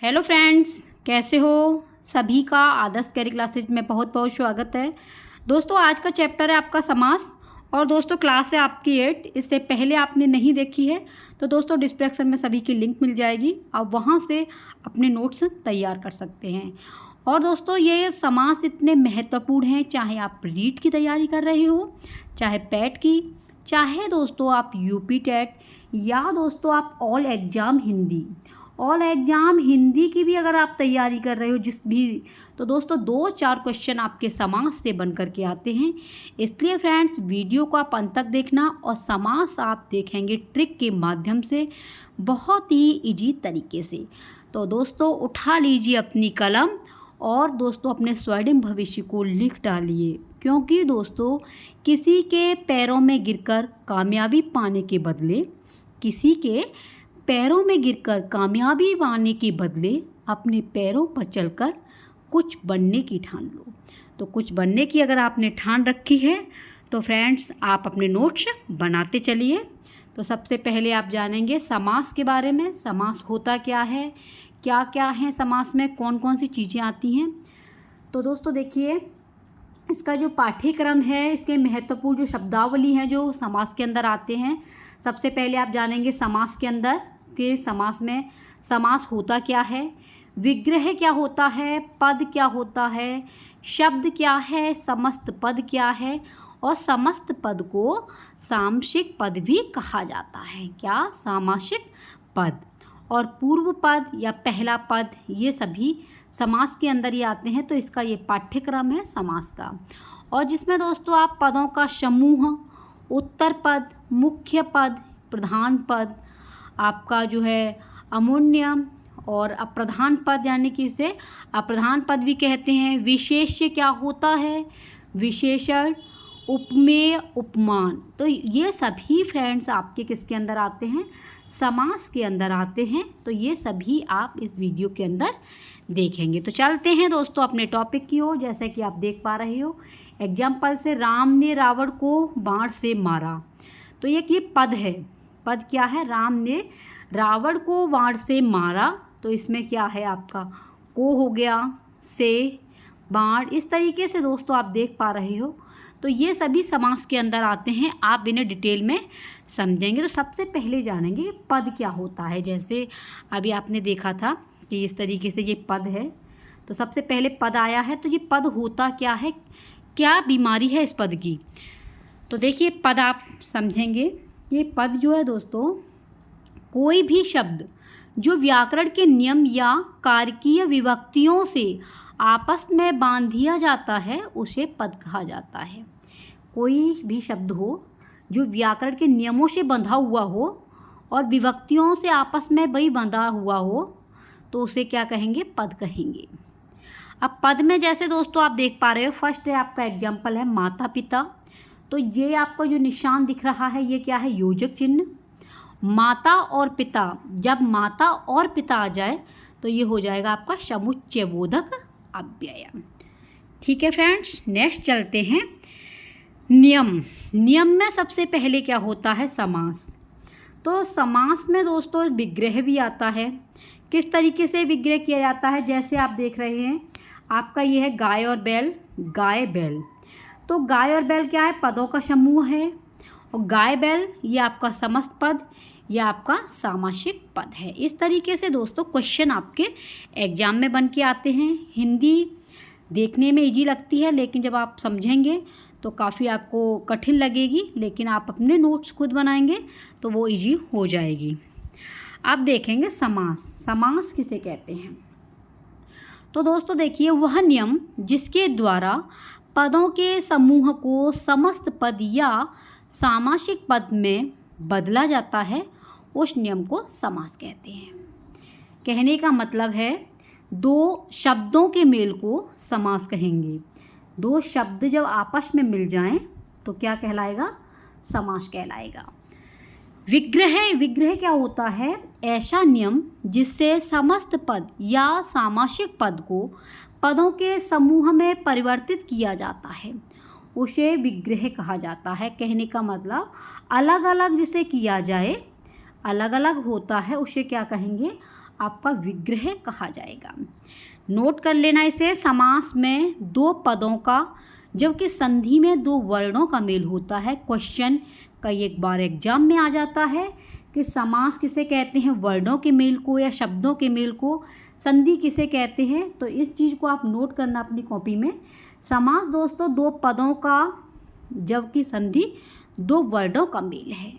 Hello friends, कैसे हो? सभी का आदर्श कैरी क्लासेज में बहुत बहुत स्वागत है। दोस्तों, आज का चैप्टर है आपका समास। और दोस्तों, क्लास है आपकी 8। इससे पहले आपने नहीं देखी है तो दोस्तों डिस्क्रिप्शन में सभी की लिंक मिल जाएगी, आप वहां से अपने नोट्स तैयार कर सकते हैं। और दोस्तों, ये समास इतने महत्वपूर्ण हैं, चाहे आप रीट की तैयारी कर रहे हो, चाहे पैट की, चाहे दोस्तों आप यूपी टेट, या दोस्तों आप ऑल एग्ज़ाम हिंदी की भी अगर आप तैयारी कर रहे हो जिस भी, तो दोस्तों 2-4 क्वेश्चन आपके समास से बन करके आते हैं। इसलिए फ्रेंड्स, वीडियो को आप अंत तक देखना और समास आप देखेंगे ट्रिक के माध्यम से, बहुत ही इजी तरीके से। तो दोस्तों, उठा लीजिए अपनी कलम और दोस्तों अपने स्वर्णिम भविष्य को लिख डालिए, क्योंकि दोस्तों किसी के पैरों में गिरकर कामयाबी पाने के बदले, किसी के पैरों में गिरकर कामयाबी पाने के बदले अपने पैरों पर चलकर कुछ बनने की ठान लो। तो कुछ बनने की अगर आपने ठान रखी है तो फ्रेंड्स आप अपने नोट्स बनाते चलिए। तो सबसे पहले आप जानेंगे समास के बारे में। समास होता क्या है, क्या क्या है समास में, कौन कौन सी चीज़ें आती हैं। तो दोस्तों देखिए, इसका जो पाठ्यक्रम है, इसके महत्वपूर्ण जो शब्दावली हैं जो समास के अंदर आते हैं। सबसे पहले आप जानेंगे समास के अंदर के समास में समास होता क्या है, विग्रह क्या होता है, पद क्या होता है, शब्द क्या है, समस्त पद क्या है, और समस्त पद को सामसिक पद भी कहा जाता है। क्या? सामासिक पद। और पूर्व पद या पहला पद, ये सभी समास के अंदर ही आते हैं। तो इसका ये पाठ्यक्रम है समास का, और जिसमें दोस्तों आप पदों का समूह, उत्तर पद, मुख्य पद, प्रधान पद, आपका जो है अमून्य और अप्रधान पद, यानी कि इसे अप्रधान पद भी कहते हैं। विशेष्य क्या होता है, विशेषण, उपमेय, उपमान। तो ये सभी फ्रेंड्स आपके किसके अंदर आते हैं? समास के अंदर आते हैं। तो ये सभी आप इस वीडियो के अंदर देखेंगे। तो चलते हैं दोस्तों अपने टॉपिक की ओर। जैसे कि आप देख पा रहे हो एग्जाम्पल से, राम ने रावण को बाण से मारा। तो ये पद है। पद क्या है? राम ने रावण को बाण से मारा। तो इसमें क्या है आपका? को हो गया, से, बाण। इस तरीके से दोस्तों आप देख पा रहे हो। तो ये सभी समास के अंदर आते हैं, आप इन्हें डिटेल में समझेंगे। तो सबसे पहले जानेंगे पद क्या होता है। जैसे अभी आपने देखा था कि इस तरीके से ये पद है। तो सबसे पहले पद आया है, तो ये पद होता क्या है, क्या बीमारी है इस पद की। तो देखिए, पद आप समझेंगे। ये पद जो है दोस्तों, कोई भी शब्द जो व्याकरण के नियम या कारकीय विभक्तियों से आपस में बांध दिया जाता है उसे पद कहा जाता है। कोई भी शब्द हो जो व्याकरण के नियमों से बंधा हुआ हो और विभक्तियों से आपस में वही बंधा हुआ हो, तो उसे क्या कहेंगे? पद कहेंगे। अब पद में जैसे दोस्तों आप देख पा रहे हो, फर्स्ट है आपका एग्जाम्पल है माता पिता। तो ये आपको जो निशान दिख रहा है, ये क्या है? योजक चिन्ह। माता और पिता, जब माता और पिता आ जाए तो ये हो जाएगा आपका समुच्चयबोधक अव्यय। ठीक है फ्रेंड्स, नेक्स्ट चलते हैं नियम। नियम में सबसे पहले क्या होता है? समास। तो समास में दोस्तों विग्रह भी आता है। किस तरीके से विग्रह किया जाता है? जैसे आप देख रहे हैं, आपका ये है गाय और बैल, गाय बैल। तो गाय और बैल क्या है? पदों का समूह है। और गाय बैल ये आपका समस्त पद या आपका सामासिक पद है। इस तरीके से दोस्तों क्वेश्चन आपके एग्जाम में बन के आते हैं। हिंदी देखने में इजी लगती है, लेकिन जब आप समझेंगे तो काफ़ी आपको कठिन लगेगी, लेकिन आप अपने नोट्स खुद बनाएंगे तो वो इजी हो जाएगी। अब देखेंगे समास। समास किसे कहते हैं? तो दोस्तों देखिए, वह नियम जिसके द्वारा पदों के समूह को समस्त पद या सामासिक पद में बदला जाता है, उस नियम को समास कहते हैं। कहने का मतलब है, दो शब्दों के मेल को समास कहेंगे। दो शब्द जब आपस में मिल जाएं तो क्या कहलाएगा? समास कहलाएगा। विग्रह, विग्रह क्या होता है? ऐसा नियम जिससे समस्त पद या सामासिक पद को पदों के समूह में परिवर्तित किया जाता है, उसे विग्रह कहा जाता है। कहने का मतलब, अलग अलग जिसे किया जाए, अलग अलग होता है, उसे क्या कहेंगे? आपका विग्रह कहा जाएगा। नोट कर लेना इसे। समास में दो पदों का जबकि संधि में दो वर्णों का मेल होता है। क्वेश्चन कई एक बार एग्जाम में आ जाता है कि समास किसे कहते हैं, वर्णों के मेल को या शब्दों के मेल को, संधि किसे कहते हैं। तो इस चीज़ को आप नोट करना अपनी कॉपी में। समास दोस्तों दो पदों का जबकि संधि दो वर्णों का मेल है।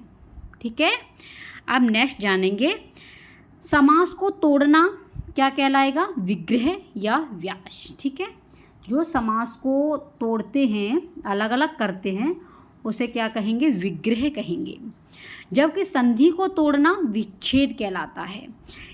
ठीक है, अब नेक्स्ट जानेंगे समास को तोड़ना क्या कहलाएगा, विग्रह या व्यास। ठीक है, जो समास को तोड़ते हैं, अलग अलग करते हैं, उसे क्या कहेंगे, विग्रह कहेंगे। जबकि संधि को तोड़ना विच्छेद कहलाता है।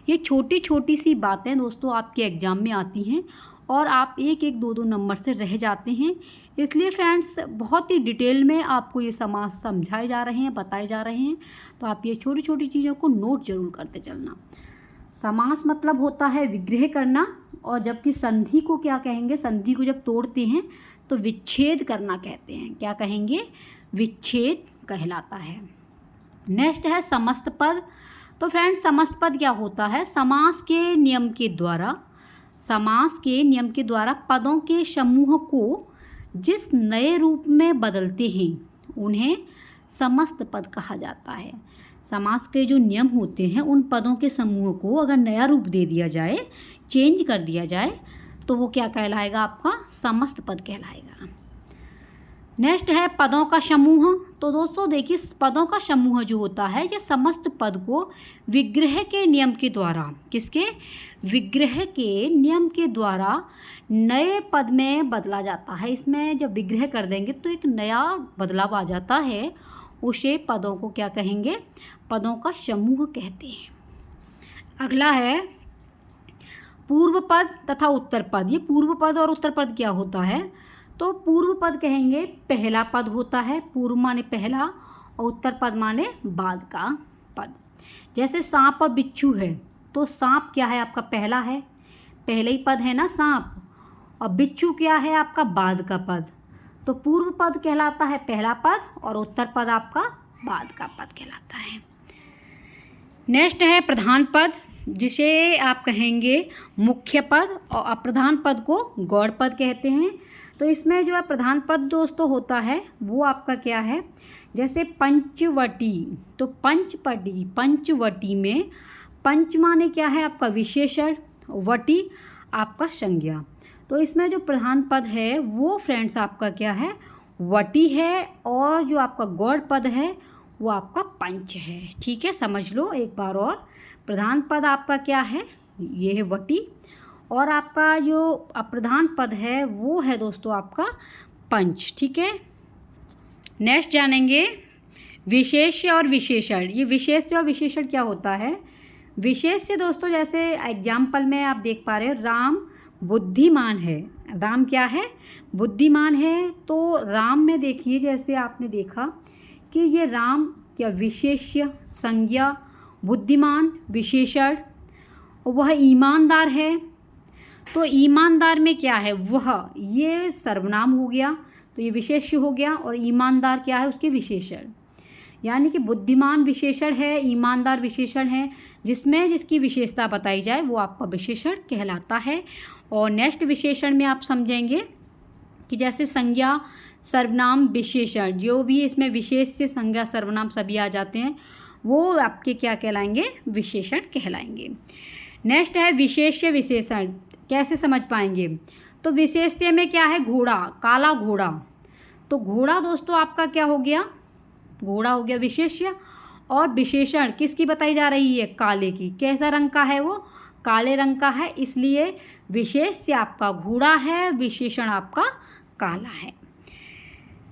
ये छोटी छोटी सी बातें दोस्तों आपके एग्जाम में आती हैं और आप एक एक दो दो नंबर से रह जाते हैं। इसलिए फ्रेंड्स बहुत ही डिटेल में आपको ये समास समझाए जा रहे हैं, बताए जा रहे हैं, तो आप ये छोटी छोटी चीज़ों को नोट जरूर करते चलना। समास मतलब होता है विग्रह करना, और जबकि संधि को क्या कहेंगे, संधि को जब तोड़ते हैं तो विच्छेद करना कहते हैं। क्या कहेंगे, विच्छेद कहलाता है। नेक्स्ट है समस्त पद। तो फ्रेंड्स समस्त पद क्या होता है, समास के नियम के द्वारा पदों के समूह को जिस नए रूप में बदलते हैं उन्हें समस्त पद कहा जाता है। समास के जो नियम होते हैं उन पदों के समूह को अगर नया रूप दे दिया जाए, चेंज कर दिया जाए, तो वो क्या कहलाएगा, आपका समस्त पद कहलाएगा। नेक्स्ट है पदों का समूह। तो दोस्तों देखिए पदों का समूह जो होता है ये समस्त पद को विग्रह के नियम के द्वारा, किसके, विग्रह के नियम के द्वारा नए पद में बदला जाता है। इसमें जब विग्रह कर देंगे तो एक नया बदलाव आ जाता है, उसे पदों को क्या कहेंगे, पदों का समूह कहते हैं। अगला है पूर्व पद तथा उत्तर पद। ये पूर्व पद और उत्तर पद क्या होता है, तो पूर्व पद कहेंगे पहला पद होता है, पूर्व माने पहला और उत्तर पद माने बाद का पद। जैसे सांप और बिच्छू है, तो सांप क्या है आपका पहला है, पहले ही पद है ना सांप, और बिच्छू क्या है आपका बाद का पद। तो पूर्व पद कहलाता है पहला पद और उत्तर पद आपका बाद का पद कहलाता है। नेक्स्ट है प्रधान पद, जिसे आप कहेंगे मुख्य पद, और अप्रधान पद को गौड़ पद कहते हैं। तो इसमें जो है प्रधान पद दोस्तों होता है वो आपका क्या है, जैसे पंचवटी, तो पंचवटी में पंच माने क्या है आपका विशेषण, वटी आपका संज्ञा। तो इसमें जो प्रधान पद है वो फ्रेंड्स आपका क्या है, वटी है, और जो आपका गौड़ पद है वो आपका पंच है। ठीक है, समझ लो एक बार और। प्रधान पद आपका क्या है, ये है वटी, और आपका जो अप्रधान पद है वो है दोस्तों आपका पंच। ठीक है, नेक्स्ट जानेंगे विशेष्य और विशेषण। ये विशेष्य और विशेषण क्या होता है, विशेष्य दोस्तों जैसे एग्जाम्पल में आप देख पा रहे हो, राम बुद्धिमान है, राम क्या है, बुद्धिमान है। तो राम में देखिए जैसे आपने देखा कि ये राम क्या विशेष्य, संज्ञा, बुद्धिमान विशेषण, वह ईमानदार है। तो ईमानदार में क्या है, वह, ये सर्वनाम हो गया, तो ये विशेष्य हो गया, और ईमानदार क्या है उसके विशेषण। यानी कि बुद्धिमान विशेषण है, ईमानदार विशेषण है, जिसमें जिसकी विशेषता बताई जाए वो आपका विशेषण कहलाता है। और नेक्स्ट विशेषण में आप समझेंगे कि जैसे संज्ञा, सर्वनाम, विशेषण, जो भी इसमें विशेष्य, संज्ञा, सर्वनाम सभी आ जाते हैं, वो आपके क्या कहलाएंगे, विशेषण कहलाएंगे। नेक्स्ट है विशेष्य विशेषण। कैसे समझ पाएंगे, तो विशेष्य में क्या है, घोड़ा, काला घोड़ा। तो घोड़ा दोस्तों आपका क्या हो गया, घोड़ा हो गया विशेष्य, और विशेषण किसकी बताई जा रही है, काले की। कैसा रंग का है वो, काले रंग का है, इसलिए विशेष्य आपका घोड़ा है, विशेषण आपका काला है।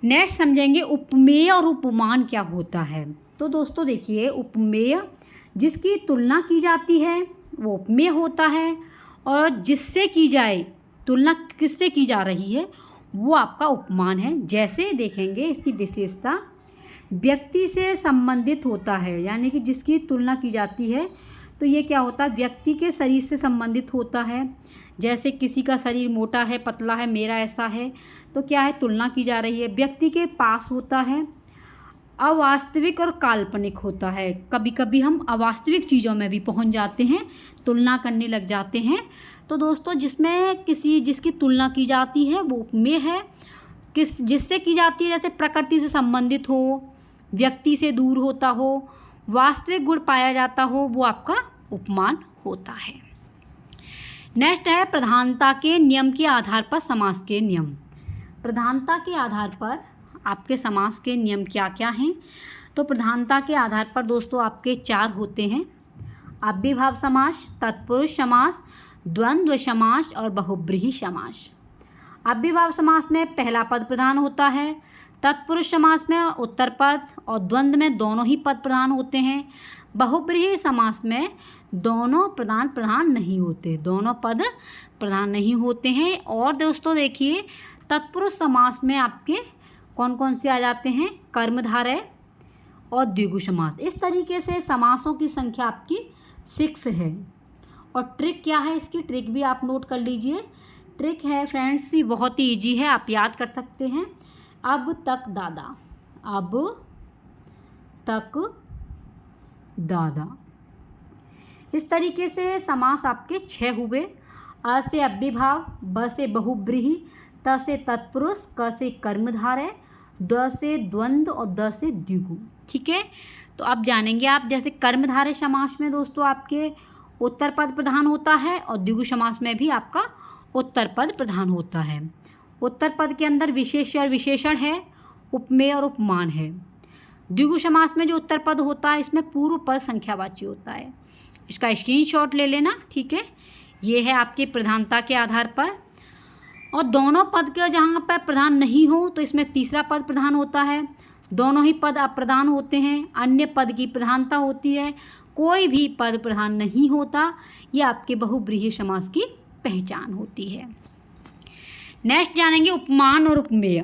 नेक्स्ट समझेंगे उपमेय और उपमान क्या होता है। तो दोस्तों देखिए उपमेय जिसकी तुलना की जाती है वो उपमेय होता है, और जिससे की जाए, तुलना किससे की जा रही है वो आपका उपमान है। जैसे देखेंगे इसकी विशेषता व्यक्ति से संबंधित होता है, यानी कि जिसकी तुलना की जाती है तो ये क्या होता है, व्यक्ति के शरीर से संबंधित होता है। जैसे किसी का शरीर मोटा है, पतला है, मेरा ऐसा है, तो क्या है, तुलना की जा रही है, व्यक्ति के पास होता है। अवास्तविक और काल्पनिक होता है। कभी कभी हम अवास्तविक चीज़ों में भी पहुंच जाते हैं, तुलना करने लग जाते हैं। तो दोस्तों जिसमें जिसकी तुलना की जाती है वो उपमेय है। जिससे की जाती है, जैसे प्रकृति से संबंधित हो, व्यक्ति से दूर होता हो, वास्तविक गुण पाया जाता हो, वो आपका उपमान होता है। नेक्स्ट है प्रधानता के नियम के आधार पर समास के नियम। प्रधानता के आधार पर आपके समास के नियम क्या क्या हैं? तो प्रधानता के आधार पर दोस्तों आपके 4 होते हैं: अव्ययभाव समास, तत्पुरुष समास, द्वंद्व समास और बहुब्रीहि समास। अव्ययभाव समास में पहला पद प्रधान होता है, तत्पुरुष समास में उत्तर पद और द्वंद्व में दोनों ही पद प्रधान होते हैं। बहुब्रीहि समास में दोनों प्रधान नहीं होते, दोनों पद प्रधान नहीं होते हैं। और दोस्तों देखिए, तत्पुरुष समास में आपके कौन कौन से आ जाते हैं? कर्मधारय और द्विगु समास। इस तरीके से समासों की संख्या आपकी 6 है। और ट्रिक क्या है इसकी? ट्रिक भी आप नोट कर लीजिए। ट्रिक है फ्रेंड्स, ये बहुत ही ईजी है, आप याद कर सकते हैं। अब तक दादा, अब तक दादा। इस तरीके से समास आपके 6 हुए। अ से अव्ययभाव, ब से बहुब्रीहि, त से तत्पुरुष, क से कर्मधारय, द से द्वंद्व और द से द्विगु। ठीक है, तो अब जानेंगे आप, जैसे कर्मधारय समास में दोस्तों आपके उत्तर पद प्रधान होता है और द्विगु समास में भी आपका उत्तर पद प्रधान होता है। उत्तर पद के अंदर विशेष्य और विशेषण है, उपमेय और उपमान है। द्विगु समास में जो उत्तर पद होता है इसमें पूर्व पद संख्यावाची होता है। इसका स्क्रीनशॉट ले लेना। ठीक है, ये है आपकी प्रधानता के आधार पर। और दोनों पद के जहाँ पर प्रधान नहीं हो तो इसमें तीसरा पद प्रधान होता है। दोनों ही पद अप्रधान होते हैं, अन्य पद की प्रधानता होती है, कोई भी पद प्रधान नहीं होता। ये आपके बहुब्रीहि समास की पहचान होती है। नेक्स्ट जानेंगे उपमान और उपमेय।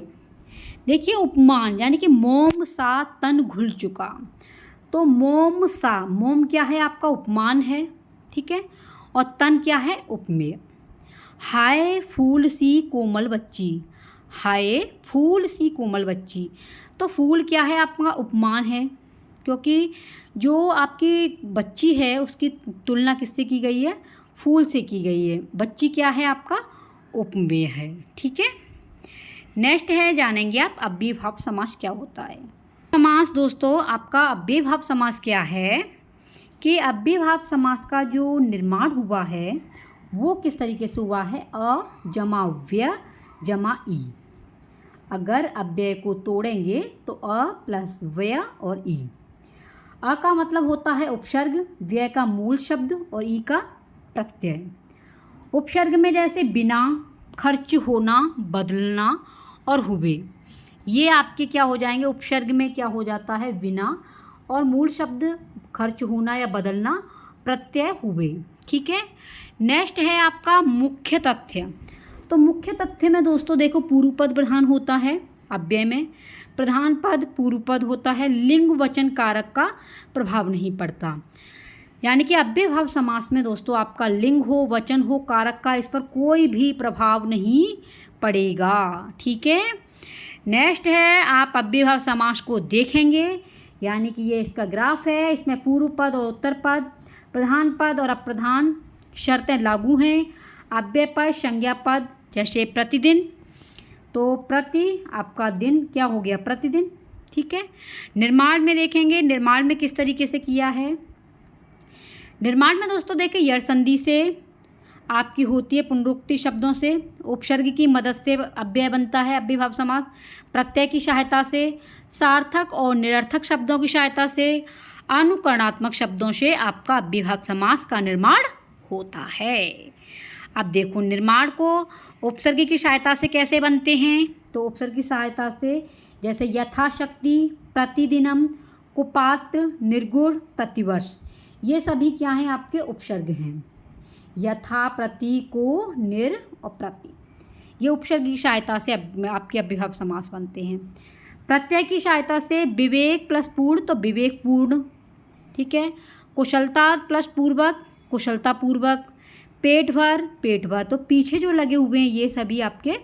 देखिए, उपमान यानी कि मोम सा तन घुल चुका। तो मोम सा, मोम क्या है? आपका उपमान है। ठीक है, और तन क्या है? उपमेय। हाय फूल सी कोमल बच्ची, हाय फूल सी कोमल बच्ची। तो फूल क्या है? आपका उपमान है, क्योंकि जो आपकी बच्ची है उसकी तुलना किससे की गई है? फूल से की गई है। बच्ची क्या है? आपका उपमेय है। ठीक है, नेक्स्ट है जानेंगे आप अव्ययभाव समास क्या होता है। समास दोस्तों आपका अव्ययभाव समास क्या है कि अव्ययभाव समास का जो निर्माण हुआ है वो किस तरीके से हुआ है? अ जमा व्यय जमा ई। अगर अव्यय को तोड़ेंगे तो अ प्लस व्यय और ई। अ का मतलब होता है उपसर्ग, व्यय का मूल शब्द और ई का प्रत्यय। उपसर्ग में जैसे बिना, खर्च होना, बदलना और हुए, ये आपके क्या हो जाएंगे? उपसर्ग में क्या हो जाता है? बिना, और मूल शब्द खर्च होना या बदलना, प्रत्यय हुए। ठीक है, नेक्स्ट है आपका मुख्य तथ्य। तो मुख्य तथ्य में दोस्तों देखो, पूर्व पद प्रधान होता है अव्यय में, प्रधान पद पूर्व पद होता है, लिंग वचन कारक का प्रभाव नहीं पड़ता। यानी कि अव्ययभाव समास में दोस्तों आपका लिंग हो, वचन हो, कारक का इस पर कोई भी प्रभाव नहीं पड़ेगा। ठीक है, नेक्स्ट है आप अव्ययभाव समास को देखेंगे, यानी कि ये इसका ग्राफ है। इसमें पूर्व पद और उत्तर पद, प्रधान पद और अप्रधान शर्तें लागू हैं। अव्यय पद, संज्ञा पद, जैसे प्रतिदिन, तो प्रति आपका दिन क्या हो गया? प्रतिदिन। ठीक है, निर्माण में देखेंगे, निर्माण में किस तरीके से किया है। निर्माण में दोस्तों देखिए, यड़ संधि से आपकी होती है पुनरुक्ति शब्दों से, उपसर्ग की मदद से अव्यय बनता है अव्ययभाव समास, प्रत्यय की सहायता से, सार्थक और निरर्थक शब्दों की सहायता से, अनुकरणात्मक शब्दों से आपका अव्ययभाव समास का निर्माण होता है। अब देखो, निर्माण को उपसर्ग की सहायता से कैसे बनते हैं? तो उपसर्ग की सहायता से जैसे यथाशक्ति, प्रतिदिनम, कुपात्र, निर्गुण, प्रतिवर्ष, ये सभी क्या हैं? आपके उपसर्ग हैं। यथा, प्रति, को, निर और प्रति, ये उपसर्ग की सहायता से आपके अव्ययभाव समास बनते हैं। प्रत्यय की सहायता से विवेक प्लस पूर्ण तो विवेकपूर्ण। ठीक है, कुशलता प्लस पूर्वक कुशलतापूर्वक, पेट भर तो पीछे जो लगे हुए हैं ये सभी आपके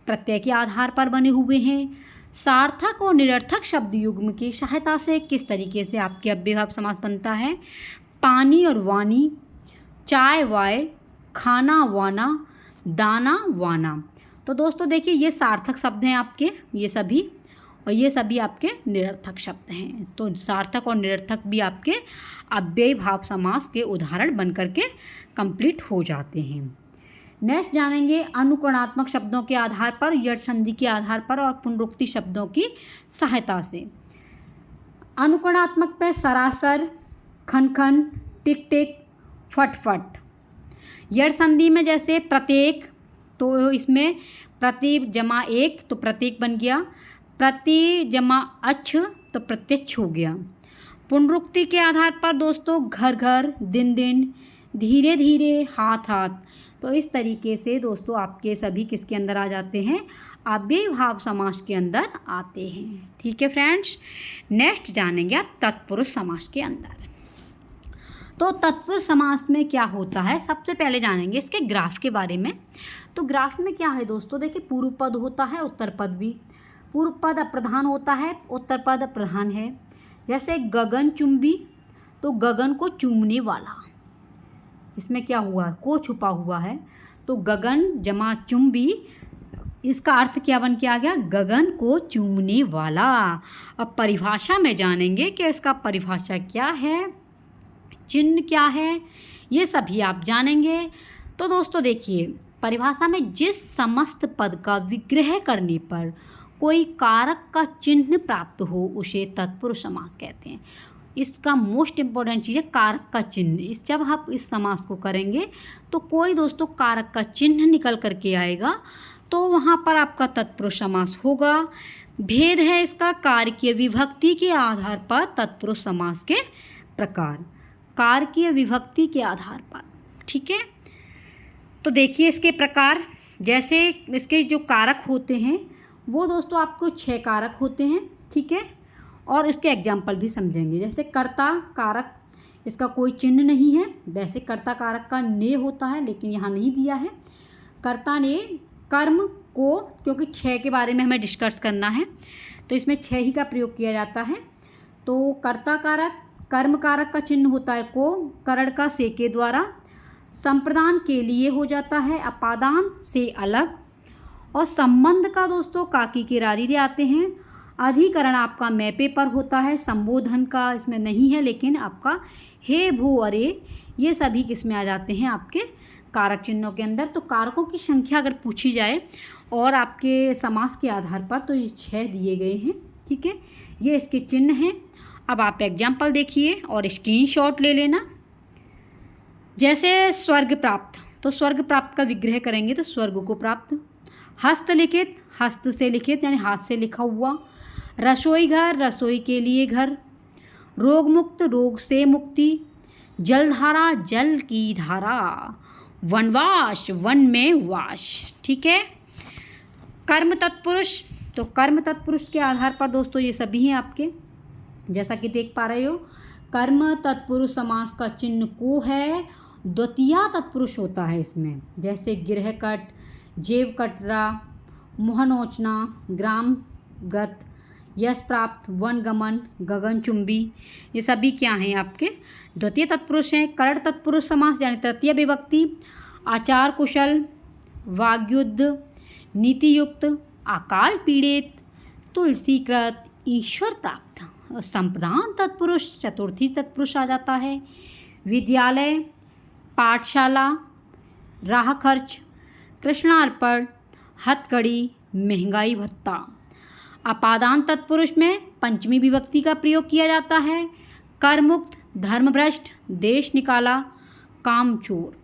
प्रत्यय के आधार पर बने हुए हैं। सार्थक और निरर्थक शब्द युग्म की सहायता से किस तरीके से आपके अव्ययभाव समास बनता है? पानी और वानी, चाय वाय, खाना वाना, दाना वाना। तो दोस्तों देखिए ये सार्थक शब्द हैं आपके, ये सभी, और ये सभी आपके निरर्थक शब्द हैं। तो सार्थक और निरर्थक भी आपके अव्ययभाव समास के उदाहरण बन करके कंप्लीट हो जाते हैं। नेक्स्ट जानेंगे अनुकरणात्मक शब्दों के आधार पर, यट संधि के आधार पर और पुनरुक्ति शब्दों की सहायता से। अनुकरणात्मक पे सरासर, खन खन, टिक टिक, फट फट। यट संधि में जैसे प्रत्येक, तो इसमें प्रति जमा एक तो प्रत्येक बन गया, प्रति जमा अच्छ तो प्रत्यक्ष हो गया। पुनरुक्ति के आधार पर दोस्तों घर घर, दिन दिन, धीरे धीरे, हाथ हाथ। तो इस तरीके से दोस्तों आपके सभी किसके अंदर आ जाते हैं? अव्ययभाव समास के अंदर आते हैं। ठीक है फ्रेंड्स, नेक्स्ट जानेंगे आप तत्पुरुष समास के अंदर। तो तत्पुरुष समास में क्या होता है, सबसे पहले जानेंगे इसके ग्राफ के बारे में। तो ग्राफ में क्या है दोस्तों, देखिए पूर्व पद होता है, उत्तर पद भी। पूर्व पद अप्रधान होता है, उत्तर पद प्रधान है। जैसे गगन चुंबी, तो गगन को चूमने वाला, इसमें क्या हुआ, को छुपा हुआ है, तो गगन जमा चुंबी, इसका अर्थ क्या बन के आ गया? गगन को चूमने वाला। अब परिभाषा में जानेंगे कि इसका परिभाषा क्या है, चिन्ह क्या है, ये सभी आप जानेंगे। तो दोस्तों देखिए परिभाषा में जिस समस्त पद का विग्रह करने पर कोई कारक का चिन्ह प्राप्त हो उसे तत्पुरुष समास कहते हैं। इसका मोस्ट इम्पोर्टेंट चीज़ है कारक का चिन्ह। इस जब आप इस समास को करेंगे तो कोई दोस्तों कारक का चिन्ह निकल करके आएगा, तो वहाँ पर आपका तत्पुरुष समास होगा। भेद है इसका कारकीय विभक्ति के आधार पर तत्पुरुष समास के प्रकार, कारकीय विभक्ति के आधार पर। ठीक है, तो देखिए इसके प्रकार, जैसे इसके जो कारक होते हैं वो दोस्तों आपको 6 कारक होते हैं। ठीक है, और इसके एग्जाम्पल भी समझेंगे। जैसे कर्ता कारक, इसका कोई चिन्ह नहीं है, वैसे कर्ता कारक का ने होता है लेकिन यहाँ नहीं दिया है। कर्ता ने कर्म को, क्योंकि 6 के बारे में हमें डिस्कस करना है तो इसमें 6 ही का प्रयोग किया जाता है। तो कर्ता कारक, कर्म कारक का चिन्ह होता है को, करण का से के द्वारा, संप्रदान के लिए हो जाता है, अपादान से अलग, और संबंध का दोस्तों काकी के रारी आते हैं। अधिकरण आपका मैपे पर होता है, संबोधन का इसमें नहीं है लेकिन आपका हे भू अरे, ये सभी किस में आ जाते हैं? आपके कारक चिन्हों के अंदर। तो कारकों की संख्या अगर पूछी जाए और आपके समास के आधार पर तो ये 6 दिए गए हैं। ठीक है, ये इसके चिन्ह हैं। अब आप एग्जाम्पल देखिए और स्क्रीनशॉट ले लेना। जैसे स्वर्ग प्राप्त, तो स्वर्ग प्राप्त का विग्रह करेंगे तो स्वर्ग को प्राप्त। हस्तलिखित, हस्त से लिखित यानी हाथ से लिखा हुआ। रसोई घर, रसोई के लिए घर। रोग मुक्त, रोग से मुक्ति। जलधारा, जल की धारा। वनवास, वन में वास। ठीक है, कर्म तत्पुरुष, तो कर्म तत्पुरुष के आधार पर दोस्तों ये सभी हैं आपके, जैसा कि देख पा रहे हो। कर्म तत्पुरुष समास का चिन्ह को है, द्वितीय तत्पुरुष होता है इसमें। जैसे गृहकट, जेब कटरा, मोहनोचना, ग्रामगत, यश प्राप्त, वनगमन, गगनचुंबी, ये सभी क्या हैं? आपके द्वितीय तत्पुरुष हैं। करण तत्पुरुष समास यानी तृतीय विभक्ति। आचार कुशल, वाग्युद्ध, नीतियुक्त, अकाल पीड़ित, तुलसीकृत, ईश्वर प्राप्त। संप्रदान तत्पुरुष चतुर्थी तत्पुरुष आ जाता है। विद्यालय, पाठशाला, राह खर्च, कृष्णार्पण, हथकड़ी, महंगाई भत्ता। अपादान तत्पुरुष में पंचमी विभक्ति का प्रयोग किया जाता है। करमुक्त, धर्मभ्रष्ट, देश निकाला, कामचोर।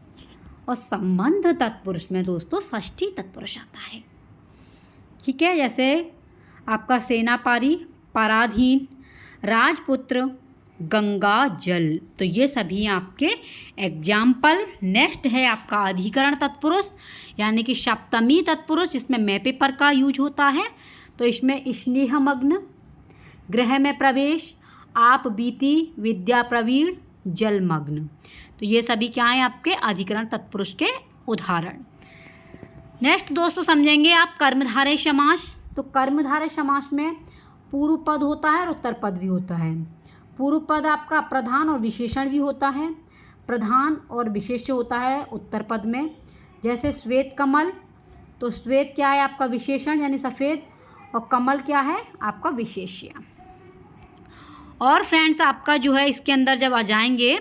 और संबंध तत्पुरुष में दोस्तों षष्ठी तत्पुरुष आता है। ठीक है, जैसे आपका सेनापारी, पराधीन, राजपुत्र, गंगा जल। तो ये सभी आपके एग्जाम्पल। नेक्स्ट है आपका अधिकरण तत्पुरुष यानी कि सप्तमी तत्पुरुष, जिसमें मैपे पर का यूज होता है। तो इसमें स्नेहमग्न, गृह में प्रवेश, आप बीती, विद्या प्रवीण, जलमग्न। तो ये सभी क्या हैं? आपके अधिकरण तत्पुरुष के उदाहरण। नेक्स्ट दोस्तों समझेंगे आप कर्मधारय समास। तो कर्मधारय समास में पूर्व पद होता है और उत्तर पद भी होता है। पूर्व पद आपका प्रधान और विशेषण भी होता है, प्रधान और विशेष्य होता है उत्तर पद में। जैसे श्वेत कमल, तो श्वेत क्या है आपका विशेषण यानी सफ़ेद, और कमल क्या है आपका विशेष्य। और फ्रेंड्स आपका जो है इसके अंदर जब आ जाएंगे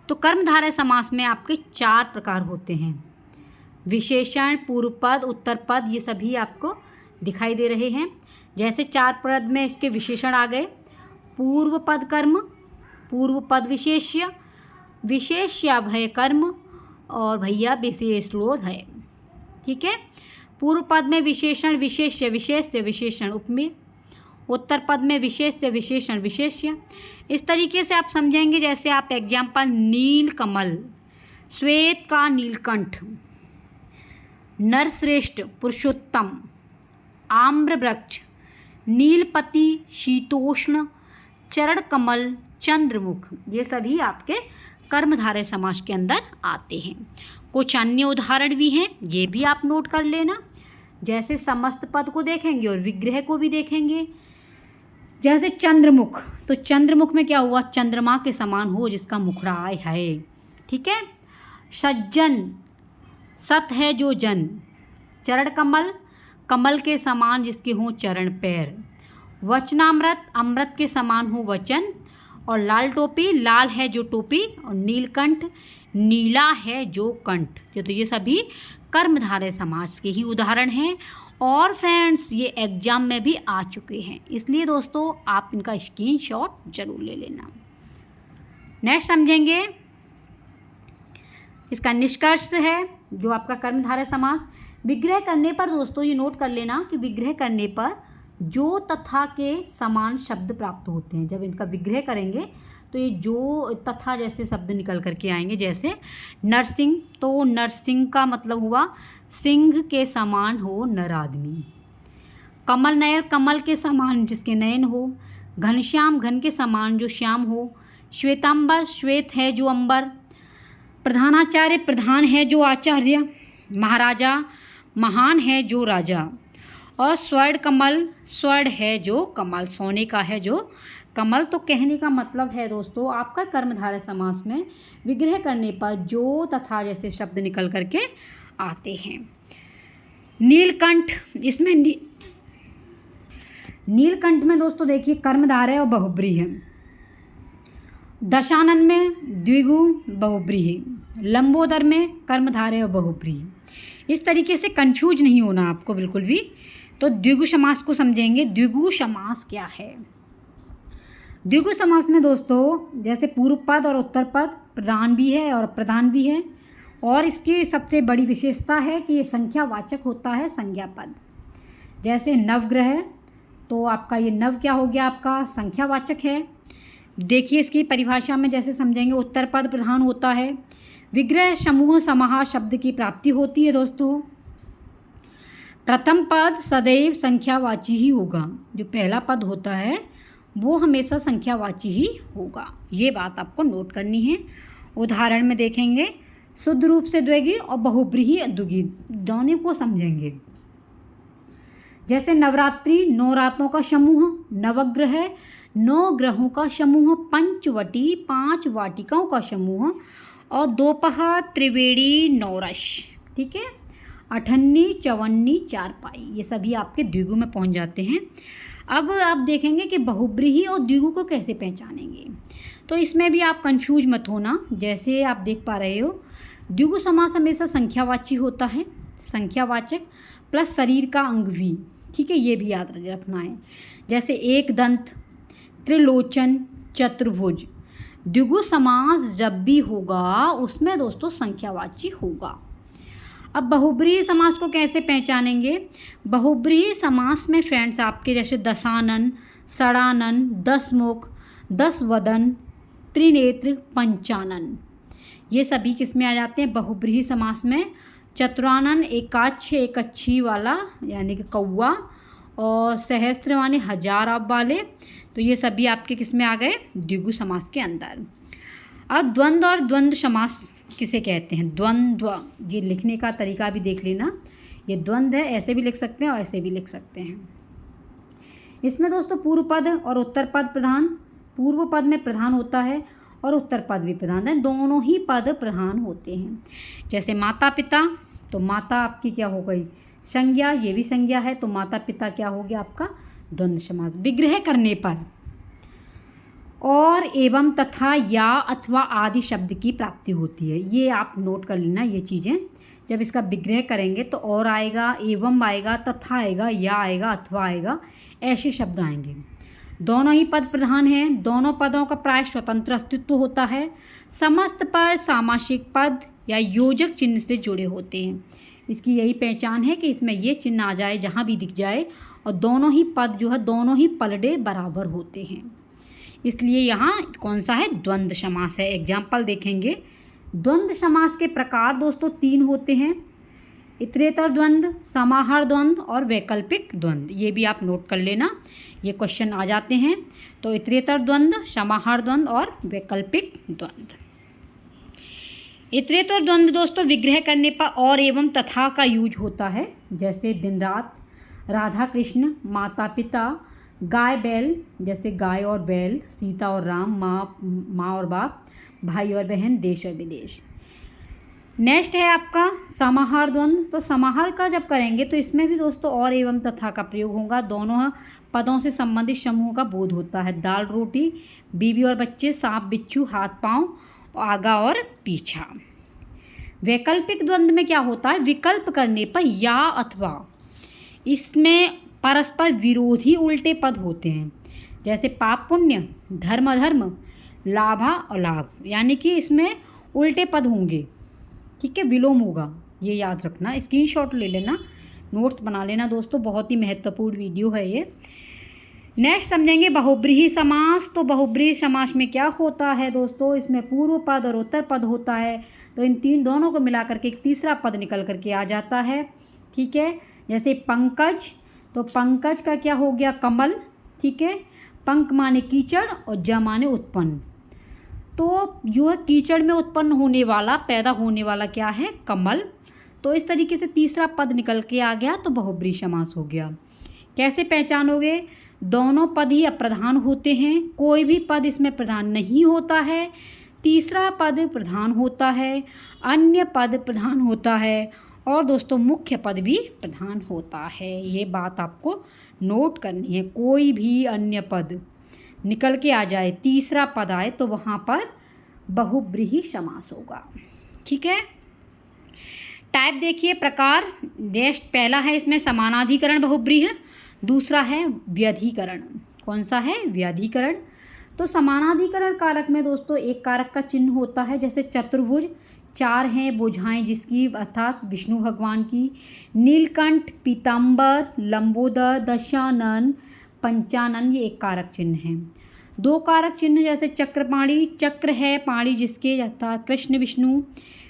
तो कर्मधारय समास में आपके 4 प्रकार होते हैं, विशेषण, पूर्व पद, उत्तर पद, ये सभी आपको दिखाई दे रहे हैं। जैसे 4 पद में इसके विशेषण आ गए, पूर्व पद कर्म, पूर्व पद विशेष्य, विशेष्याभय कर्म और भैया विशेषलोध है। ठीक है, पूर्व पद में विशेषण विशेष्य, विशेष्य विशेषण उपमेय, उत्तर पद में विशेष्य विशेषण विशेष्य। इस तरीके से आप समझेंगे। जैसे आप एग्जाम्पल, नील कमल, श्वेत का नीलकंठ, नरश्रेष्ठ पुरुषोत्तम, आम्र वृक्ष, नीलपति शीतोष्ण, चरण कमल, चंद्रमुख, ये सभी आपके कर्मधारय समास के अंदर आते हैं। कुछ अन्य उदाहरण भी हैं, ये भी आप नोट कर लेना। जैसे समस्त पद को देखेंगे और विग्रह को भी देखेंगे। जैसे चंद्रमुख, तो चंद्रमुख में क्या हुआ, चंद्रमा के समान हो जिसका मुखड़ा है। ठीक है, सज्जन, सत है जो जन, चरण कमल, कमल के समान जिसके हों चरण पैर, वचनामृत, अमृत के समान हो वचन, और लाल टोपी, लाल है जो टोपी, और नीलकंठ, नीला है जो कंठ। तो ये सभी कर्मधारय समास के ही उदाहरण हैं और फ्रेंड्स ये एग्जाम में भी आ चुके हैं, इसलिए दोस्तों आप इनका स्क्रीनशॉट जरूर ले लेना। नेक्स्ट समझेंगे, इसका निष्कर्ष है जो आपका कर्मधारय समास। विग्रह करने पर दोस्तों ये नोट कर लेना कि विग्रह करने पर जो तथा के समान शब्द प्राप्त होते हैं। जब इनका विग्रह करेंगे तो ये जो तथा जैसे शब्द निकल करके आएंगे। जैसे नरसिंह, तो नरसिंह का मतलब हुआ सिंह के समान हो नर आदमी। कमल नयन, कमल के समान जिसके नयन हो। घनश्याम, घन के समान जो श्याम हो। श्वेतांबर, श्वेत है जो अंबर। प्रधानाचार्य, प्रधान है जो आचार्य। महाराजा, महान है जो राजा। और स्वर्ण कमल, स्वर्ण है जो कमल, सोने का है जो कमल। तो कहने का मतलब है दोस्तों आपका कर्मधारय समास में विग्रह करने पर जो तथा जैसे शब्द निकल करके आते हैं। नीलकंठ, इसमें नीलकंठ में दोस्तों देखिए कर्मधारय और बहुब्रीहि है। दशानन में द्विगु बहुब्रीहि, लंबोदर में कर्मधारय और बहुब्रीहि। इस तरीके से कंफ्यूज नहीं होना आपको बिल्कुल भी। तो द्विगु समास को समझेंगे। द्विगु समास क्या है? द्विगु समास में दोस्तों जैसे पूर्व पद और उत्तर पद प्रधान भी है और प्रधान भी है, और इसकी सबसे बड़ी विशेषता है कि ये संख्यावाचक होता है, संज्ञा पद। जैसे नवग्रह, तो आपका ये नव क्या हो गया, आपका संख्यावाचक है। देखिए इसकी परिभाषा में जैसे समझेंगे, उत्तर पद प्रधान होता है। विग्रह समूह समाहार शब्द की प्राप्ति होती है दोस्तों। प्रथम पद सदैव संख्यावाची ही होगा, जो पहला पद होता है वो हमेशा संख्यावाची ही होगा। ये बात आपको नोट करनी है। उदाहरण में देखेंगे, शुद्ध रूप से द्विगु और बहुब्रीहि द्विगु, दोनों को समझेंगे। जैसे नवरात्रि, 9 रातों का समूह। नवग्रह, 9 ग्रहों का समूह। पंचवटी, 5 वाटिकाओं का समूह। और दोपहर, त्रिवेणी, नौरस, ठीक है। अठन्नी, चवन्नी, चारपाई, ये सभी आपके द्विगु में पहुंच जाते हैं। अब आप देखेंगे कि बहुब्रीहि और द्विगु को कैसे पहचानेंगे, तो इसमें भी आप कंफ्यूज मत होना। जैसे आप देख पा रहे हो, द्विगु समास हमेशा संख्यावाची होता है, संख्यावाचक प्लस शरीर का अंग भी, ठीक है, ये भी याद रखना है। जैसे एक दंत, त्रिलोचन, चतुर्भुज। द्विगु समास जब भी होगा उसमें दोस्तों संख्यावाची होगा। अब बहुब्रीहि समास को कैसे पहचानेंगे? बहुब्रीहि समास में फ्रेंड्स आपके जैसे दशानन, षडानन, 10 मुख, 10 वदन, त्रिनेत्र, पंचानन, ये सभी किस में आ जाते हैं? बहुब्रीहि समास में। चतुरानन, एकाक्ष, एकच्छी वाला यानी कि कौवा, और सहस्त्र माने 1000 आप वाले, तो ये सभी आपके किस में आ गए? द्विगु समास के अंदर। अब द्वंद्व और द्वंद्व समास किसे कहते हैं? द्वंद्व, ये लिखने का तरीका भी देख लेना। ये द्वंद्व है, ऐसे भी लिख सकते हैं और ऐसे भी लिख सकते हैं। इसमें दोस्तों पूर्व पद और उत्तर पद प्रधान, पूर्व पद में प्रधान होता है और उत्तर पद भी प्रधान है, दोनों ही पद प्रधान होते हैं। जैसे माता पिता, तो माता आपकी क्या हो गई संज्ञा, ये भी संज्ञा है, तो माता पिता क्या हो गया आपका द्वंद्व समास। विग्रह करने पर और एवं तथा या अथवा आदि शब्द की प्राप्ति होती है। ये आप नोट कर लेना, ये चीज़ें जब इसका विग्रह करेंगे तो और आएगा, एवं आएगा, तथा आएगा, या आएगा, अथवा आएगा, ऐसे शब्द आएंगे। दोनों ही पद प्रधान हैं, दोनों पदों का प्राय स्वतंत्र अस्तित्व होता है। समस्त पद सामासिक पद या योजक चिन्ह से जुड़े होते हैं। इसकी यही पहचान है कि इसमें ये चिन्ह आ जाए जहाँ भी दिख जाए, और दोनों ही पद जो है दोनों ही पलड़े बराबर होते हैं, इसलिए यहाँ कौन सा है द्वंद्व समास है। एग्जाम्पल देखेंगे। द्वंद्व समास के प्रकार दोस्तों 3 होते हैं, इतरेतर द्वंद्व, समाहार द्वंद्व और वैकल्पिक द्वंद्व। ये भी आप नोट कर लेना, ये क्वेश्चन आ जाते हैं। तो इतरेतर द्वंद्व, समाहार द्वंद्व और वैकल्पिक द्वंद्व। इतरेतर द्वंद्व दोस्तों विग्रह करने पर और एवं तथा का यूज होता है, जैसे दिन रात, राधा कृष्ण, माता पिता, गाय बैल, जैसे गाय और बैल, सीता और राम, माँ और बाप, भाई और बहन, देश और विदेश। नेक्स्ट है आपका समाहार द्वंद्व। तो समाहार का जब करेंगे तो इसमें भी दोस्तों और एवं तथा का प्रयोग होगा। दोनों पदों से संबंधित समूह का बोध होता है। दाल रोटी, बीवी और बच्चे, सांप बिच्छू, हाथ पांव, आगा और पीछा। वैकल्पिक द्वंद्व में क्या होता है, विकल्प करने पर या अथवा, इसमें परस्पर विरोधी उल्टे पद होते हैं, जैसे पाप पुण्य, धर्म अधर्म, लाभा और लाभ, यानी कि इसमें उल्टे पद होंगे, ठीक है, विलोम होगा, ये याद रखना। स्क्रीनशॉट ले लेना, नोट्स बना लेना दोस्तों, बहुत ही महत्वपूर्ण वीडियो है ये। नेक्स्ट समझेंगे बहुब्रीहि समास। तो बहुब्रीहि समास में क्या होता है दोस्तों, इसमें पूर्व पद और उत्तर पद होता है, तो इन दोनों को मिला करके एक तीसरा पद निकल करके आ जाता है, ठीक है। जैसे पंकज, तो पंकज का क्या हो गया कमल, ठीक है। पंक माने कीचड़ और ज माने उत्पन्न, तो जो है कीचड़ में उत्पन्न होने वाला, पैदा होने वाला क्या है कमल। तो इस तरीके से तीसरा पद निकल के आ गया, तो बहुब्रीहि समास हो गया। कैसे पहचानोगे, दोनों पद ही अप्रधान होते हैं, कोई भी पद इसमें प्रधान नहीं होता है, तीसरा पद प्रधान होता है, अन्य पद प्रधान होता है, और दोस्तों मुख्य पद भी प्रधान होता है। ये बात आपको नोट करनी है, कोई भी अन्य पद निकल के आ जाए, तीसरा पद आए, तो वहाँ पर बहुब्रीहि समास होगा, ठीक है। टाइप देखिए, प्रकार। नेक्स्ट पहला है इसमें समानाधिकरण बहुब्रीहि, दूसरा है व्यधिकरण। कौन सा है, व्यधिकरण। तो समानाधिकरण कारक में दोस्तों एक कारक का चिन्ह होता है, जैसे चतुर्भुज, 4 हैं भुजाएं जिसकी, अर्थात विष्णु भगवान की, नीलकंठ, पीताम्बर, लंबोदर, दशानन, पंचानन, ये एक कारक चिन्ह है। 2 कारक चिन्ह जैसे चक्रपाणी, चक्र है पाणी जिसके, अर्थात कृष्ण विष्णु,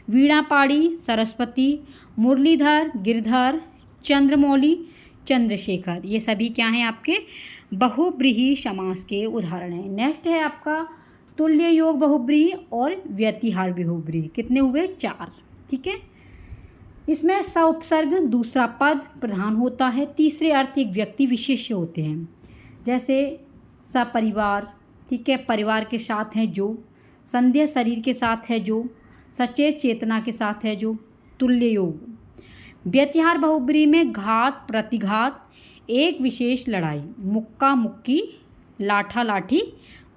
वीणापाणी सरस्वती, मुरलीधर गिरधर, चंद्रमौली चंद्रशेखर, ये सभी क्या हैं आपके बहुब्रीहि समास के उदाहरण हैं। नेक्स्ट है आपका तुल्य योग बहुब्रीहि और व्यतिहार बहुब्रीहि। कितने हुए, 4, ठीक है। इसमें सउपसर्ग दूसरा पद प्रधान होता है, तीसरे अर्थ एक व्यक्ति विशेष होते हैं, जैसे सपरिवार, ठीक है, परिवार के साथ हैं जो, संध्या शरीर के साथ है जो, सचेत चेतना के साथ है जो, तुल्य योग। व्यतिहार बहुब्रीहि में घात प्रतिघात, एक विशेष लड़ाई, मुक्का मुक्की, लाठा लाठी,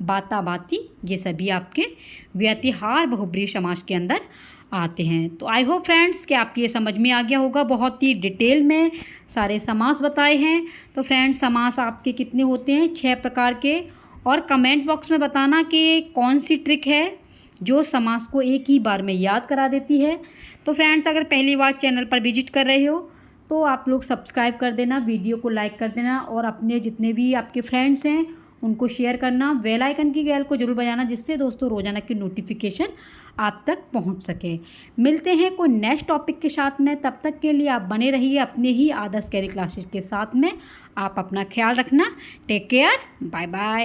बाता बाती, ये सभी आपके व्यतिहार बहुब्रीहि समास के अंदर आते हैं। तो आई होप फ्रेंड्स कि आपकी ये समझ में आ गया होगा, बहुत ही डिटेल में सारे समास बताए हैं। तो फ्रेंड्स समास आपके कितने होते हैं, 6 प्रकार के, और कमेंट बॉक्स में बताना कि कौन सी ट्रिक है जो समास को एक ही बार में याद करा देती है। तो फ्रेंड्स अगर पहली बार चैनल पर विजिट कर रहे हो तो आप लोग सब्सक्राइब कर देना, वीडियो को लाइक कर देना, और अपने जितने भी आपके फ्रेंड्स हैं उनको शेयर करना, बेल आइकन की बेल को जरूर बजाना, जिससे दोस्तों रोजाना की नोटिफिकेशन आप तक पहुंच सके। मिलते हैं कोई नेक्स्ट टॉपिक के साथ में, तब तक के लिए आप बने रहिए अपने ही आदर्श कैरियर क्लासेस के साथ में। आप अपना ख्याल रखना, टेक केयर, बाय बाय।